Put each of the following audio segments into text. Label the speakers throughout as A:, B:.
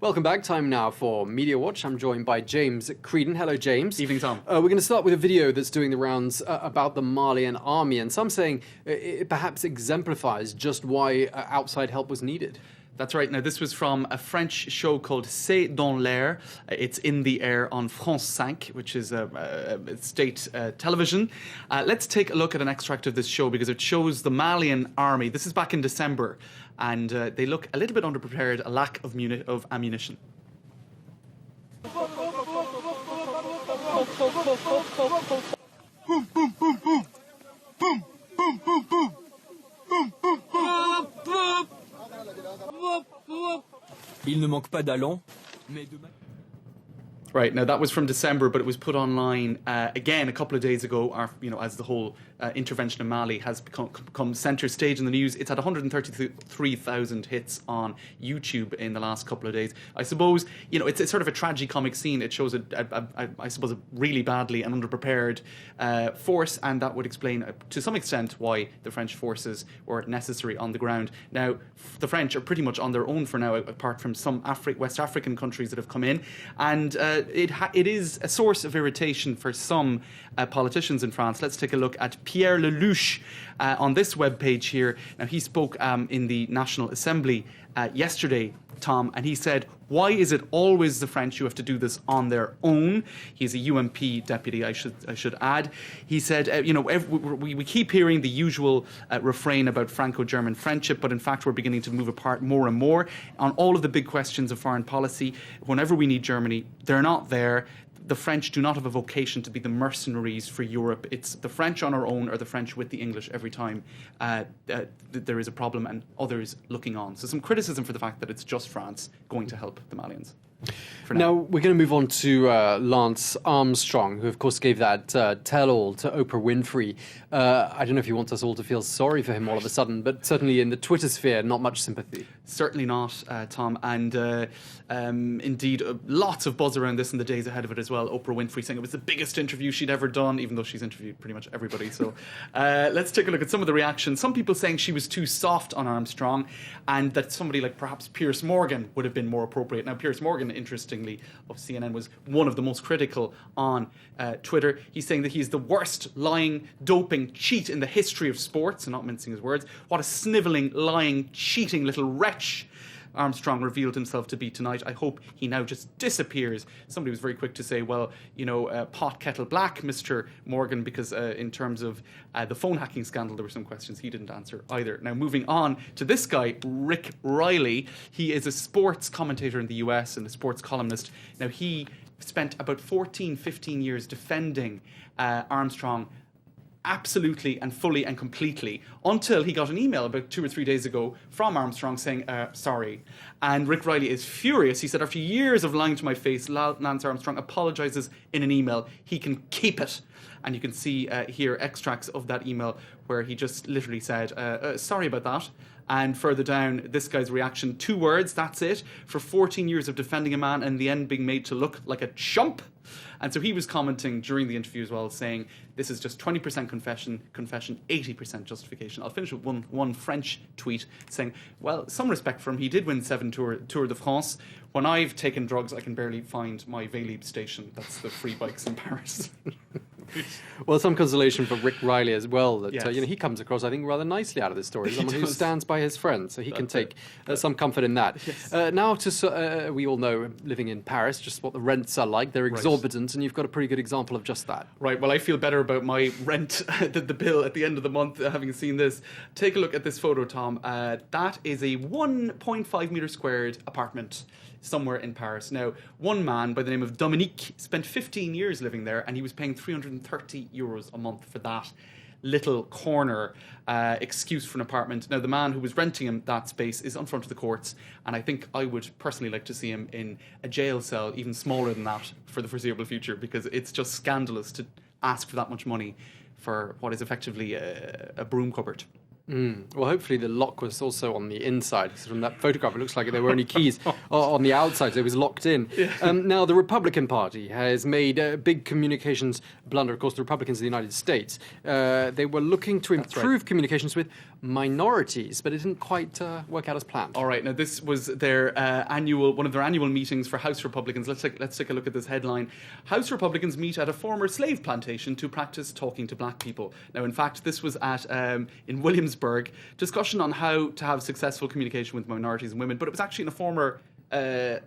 A: Welcome back. Time now for Media Watch. I'm joined by James Creedon. Hello, James.
B: Evening, Tom.
A: We're going to start with a video that's doing the rounds about the Malian army, and some saying it perhaps exemplifies just why outside help was needed.
B: That's right. Now, this was from a French show called C'est dans l'air. It's in the air on France 5, which is a state television. Let's take a look at an extract of this show because it shows the Malian army. This is back in December, and they look a little bit underprepared, a lack of ammunition.
C: Boum, boum, boum, boum. Boum, boum, boum, boum. Boum, boum, boum.
D: Il ne manque pas d'allant, mais de...
B: Right, now that was from December, but it was put online again a couple of days ago, as the whole intervention in Mali has become centre stage in the news. It's had 133,000 hits on YouTube in the last couple of days. I suppose, it's sort of a tragicomic scene. It shows, I suppose, a really badly and underprepared force, and that would explain, to some extent, why the French forces were necessary on the ground. Now, the French are pretty much on their own for now, apart from some West African countries that have come in, and it is a source of irritation for some politicians in France. Let's take a look at Pierre Lelouch on this webpage here. Now, he spoke in the National Assembly yesterday, Tom, and he said, why is it always the French who have to do this on their own? He's a UMP deputy, I should add. He said, we keep hearing the usual refrain about Franco-German friendship, but in fact we're beginning to move apart more and more on all of the big questions of foreign policy. Whenever we need Germany, they're not there. The French do not have a vocation to be the mercenaries for Europe. It's the French on our own or the French with the English every time there is a problem and others looking on. So some criticism for the fact that it's just France going to help the Malians.
A: Now, we're going to move on to Lance Armstrong, who, of course, gave that tell-all to Oprah Winfrey. I don't know if he wants us all to feel sorry for him all of a sudden, but certainly in the Twitter sphere, not much sympathy.
B: Certainly not, Tom. And indeed, lots of buzz around this in the days ahead of it as well. Oprah Winfrey saying it was the biggest interview she'd ever done, even though she's interviewed pretty much everybody. So let's take a look at some of the reactions. Some people saying she was too soft on Armstrong and that somebody like perhaps Piers Morgan would have been more appropriate. Now, Piers Morgan, interestingly, of CNN, was one of the most critical on Twitter. He's saying that he's the worst lying, doping cheat in the history of sports, and not mincing his words. What a snivelling, lying, cheating little wretch Armstrong revealed himself to be tonight. I hope he now just disappears. Somebody was very quick to say, well, pot kettle black, Mr. Morgan, because in terms of the phone hacking scandal, there were some questions he didn't answer either. Now, moving on to this guy, Rick Riley. He is a sports commentator in the US and a sports columnist. Now, he spent about 14, 15 years defending Armstrong absolutely and fully and completely, until he got an email about 2 or 3 days ago from Armstrong saying, sorry. And Rick Riley is furious. He said, after years of lying to my face, Lance Armstrong apologises in an email. He can keep it. And you can see here extracts of that email where he just literally said, sorry about that. And further down, this guy's reaction, 2 words, that's it. For 14 years of defending a man and in the end being made to look like a chump. And so he was commenting during the interview as well, saying this is just 20% confession, 80% justification. I'll finish with one French tweet saying, well, some respect for him. He did win 7 Tour de France. When I've taken drugs, I can barely find my Vélib station. That's the free bikes in Paris.
A: Well, some consolation for Rick Riley as well. That
B: Yes.
A: he comes across, I think, rather nicely out of this story. Someone who
B: does.
A: stands by his friends, so he can take some comfort in that.
B: Yes.
A: Now, we all know, living in Paris, just what the rents are like. They're exorbitant, and you've got a pretty good example of just that.
B: Right, well, I feel better about my rent, the bill at the end of the month, having seen this. Take a look at this photo, Tom. That is a 1.5 metre squared apartment somewhere in Paris. Now, one man by the name of Dominique spent 15 years living there, and he was paying €330 a month for that little corner excuse for an apartment. Now, the man who was renting him that space is on front of the courts, and I think I would personally like to see him in a jail cell even smaller than that for the foreseeable future, because it's just scandalous to ask for that much money for what is effectively a broom cupboard.
A: Well, hopefully the lock was also on the inside. Because from that photograph, it looks like there were only keys on the outside, so it was locked in. Yeah. Now, the Republican Party has made a big communications blunder. Of course, the Republicans in the United States, they were looking to improve communications with minorities, but it didn't quite work out as planned.
B: All right, now this was their one of their annual meetings for House Republicans. Let's take a look at this headline. House Republicans meet at a former slave plantation to practice talking to black people. Now, in fact, this was at in Williamsburg, discussion on how to have successful communication with minorities and women, but it was actually in a former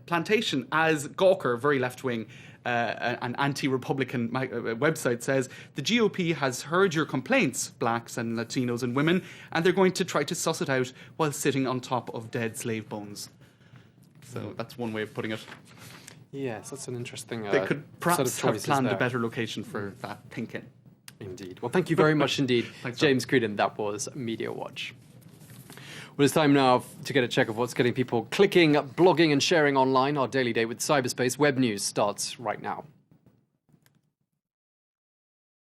B: plantation, as Gawker, very left-wing, an anti-Republican website says, the GOP has heard your complaints, blacks and Latinos and women, and they're going to try to suss it out while sitting on top of dead slave bones. So that's one way of putting it.
A: Yes, that's an interesting
B: They could perhaps
A: set of
B: have planned
A: there.
B: a better location for that thinking.
A: Indeed. Well, thank you very much indeed,
B: Thanks,
A: James Creedon. That was Media Watch. Well, it's time now to get a check of what's getting people clicking, blogging and sharing online. Our daily date with cyberspace web news starts right now.